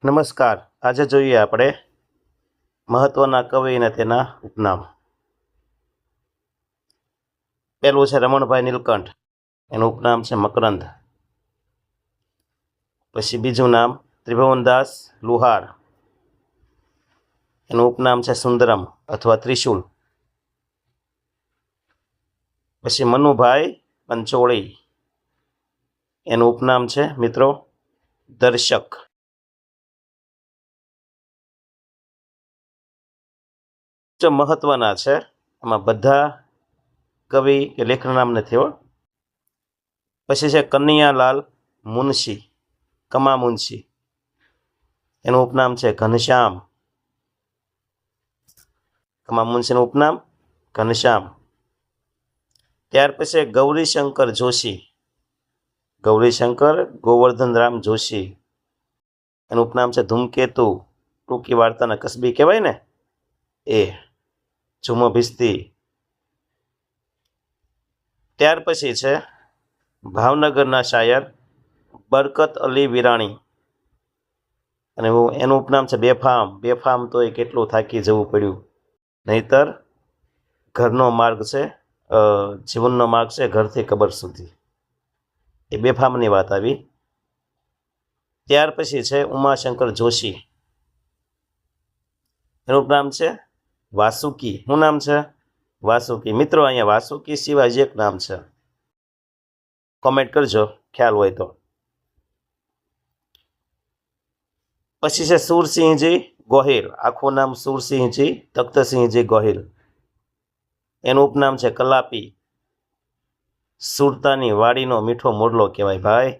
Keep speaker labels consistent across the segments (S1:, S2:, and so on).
S1: નમસ્કાર. આજે જોઈએ આપણે મહત્વના કવિ અને તેના ઉપનામ. પહેલું છે રમણભાઈ નીલકંઠ, એનું ઉપનામ છે મકરંદ. પછી બીજું નામ ત્રિભુવનદાસ લુહાર, એનું ઉપનામ છે સુંદરમ અથવા ત્રિશુલ. પછી મનુભાઈ પંચોળી, એનું ઉપનામ છે મિત્રો દર્શક. જો મહત્વના છે, એમાં બધા કવિ કે લેખક નામ નથી હો. પછી છે કનૈયાલાલ મુનશી, કમા મુનશી, એનું ઉપનામ છે ઘનશ્યામ. કમા મુનશીનું ઉપનામ ઘનશ્યામ. ત્યાર પછી ગૌરીશંકર જોશી, ગૌરીશંકર ગોવર્ધનરામ જોશી, એનું ઉપનામ છે ધૂમકેતુ. ટૂંકી વાર્તાના કસબી કહેવાય ને એ, ઝુમો ભીસ્તી. ત્યાર પછી છે ભાવનગરના શાયર બરકત અલી વિરાણી, અને એનું ઉપનામ છે બેફામ. બેફામ તો એ કેટલું થાકી જવું પડ્યું, નહીતર ઘરનો માર્ગ છે, જીવનનો માર્ગ છે ઘરથી કબર સુધી. એ બેફામની વાત આવી. ત્યાર પછી છે ઉમાશંકર જોશી, એનું નામ છે વાસુકી. શું નામ છે? વાસુકી. મિત્રો અહીંયા વાસુકી સિવાય જ એક નામ છે, કોમેન્ટ કરજો ખ્યાલ હોય તો. પછી છે સુરસિંહજી ગોહિલ, આખું નામ સુરસિંહજી તખ્તસિંહજી ગોહિલ, એનું ઉપનામ છે કલાપી. સુરતાની વાડીનો મીઠો મોરલો કહેવાય ભાઈ.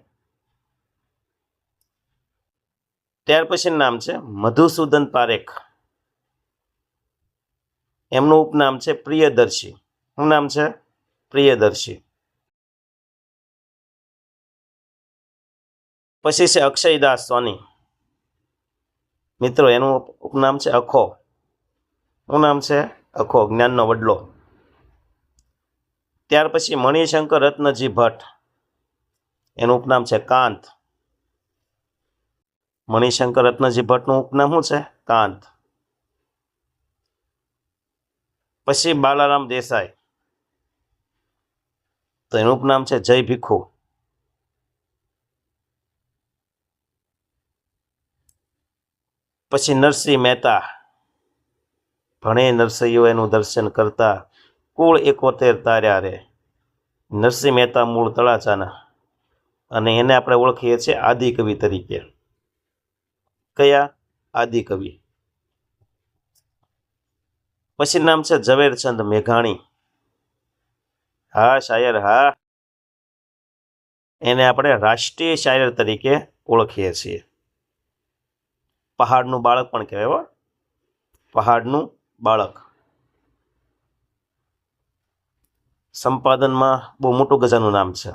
S1: ત્યાર પછી નામ છે મધુસૂદન પારેખ, એમનું ઉપનામ છે પ્રિયદર્શી. શું નામ છે? પ્રિયદર્શી. પછી છે અક્ષયદાસ સોની, મિત્રો એનું ઉપનામ છે અખો. શું નામ છે? અખો, જ્ઞાનનો વડલો. ત્યાર પછી મણિશંકર રત્નજી ભટ્ટ, એનું ઉપનામ છે કાંત. મણિશંકર રત્નજી ભટ્ટનું ઉપનામ શું છે? કાંત. પછી બાલારામ દેસાઈ, તો એનું ઉપનામ છે જય ભીખુ. પછી નરસિંહ મહેતા, ભણે નરસૈયો એનું દર્શન કરતા, કુળ 71 તાર્યા રે. નરસિંહ મહેતા મૂળ તળાજાના, અને એને આપણે ઓળખીએ છીએ આદિકવિ તરીકે. કયા? આદિકવિ. પછી નામ છે ઝવેરચંદ મેઘાણી. હા શાયર, હા. એને આપણે રાષ્ટ્રીય શાયર તરીકે ઓળખીએ છીએ. પહાડનું બાળક પણ કહેવાય, પહાડનું બાળક. સંપાદનમાં બહુ મોટું ગજાનું નામ છે.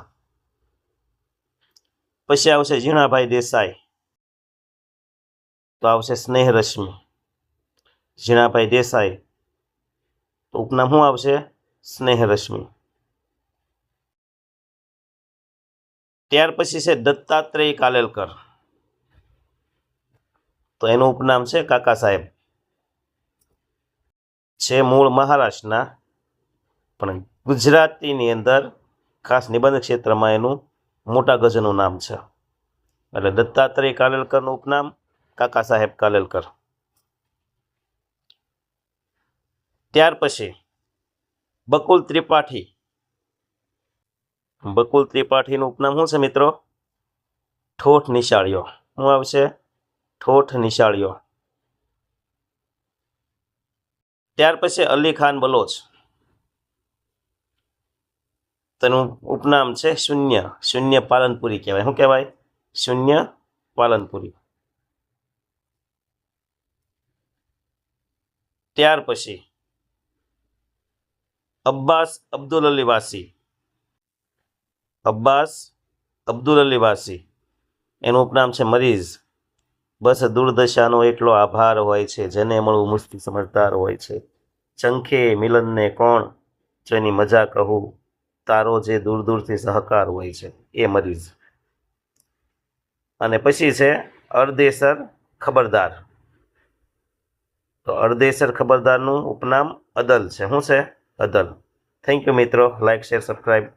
S1: પછી આવશે ઝીણાભાઈ દેસાઈ, તો આવશે સ્નેહ રશ્મિ. ઝીણાભાઈ દેસાઈ, તો ઉપનામ શું આવશે? સ્નેહ રશ્મિ. ત્યાર પછી છે દત્તાત્રેય કાલેલકર, તો એનું ઉપનામ છે કાકા સાહેબ. છે મૂળ મહારાષ્ટ્રના, પણ ગુજરાતીની અંદર ખાસ નિબંધ ક્ષેત્રમાં એનું મોટા ગજનું નામ છે. એટલે દત્તાત્રેય કાલેલકરનું ઉપનામ કાકા સાહેબ કાલેલકર. ત્યાર પછી બકુલ ત્રિપાઠી. બકુલ ત્રિપાઠીનું ઉપનામ શું છે મિત્રો? ઠોઠ નિશાળ્યો. શું આવશે? ઠોઠ નિશાળ્યો. ત્યાર પછી અલી ખાન બલોચ, તેનું ઉપનામ છે શૂન્ય. શૂન્ય પાલનપુરી કહેવાય. શું કહેવાય? શૂન્ય પાલનપુરી. ત્યાર પછી અબ્બાસ અબ્દુલ અલી વાસી, અબ્બાસ અબ્દુલ અલી વાસી, એનું ઉપનામ છે મરીઝ. બસ દુર્દશાનો એટલો આભાર હોય છે, જેને મળવું મુશ્કેલ સમજદાર હોય છે. ચંખે મિલનને કોણ જેની મજા કહું, તારો જે દૂર દૂરથી સહકાર હોય છે, એ મરીઝ. અને પછી છે અર્દેસર ખબરદાર, તો અડદેસર ખબરદારનું ઉપનામ અદલ છે. શું છે? અદલ. થેન્ક યુ મિત્રો. Like, share, subscribe.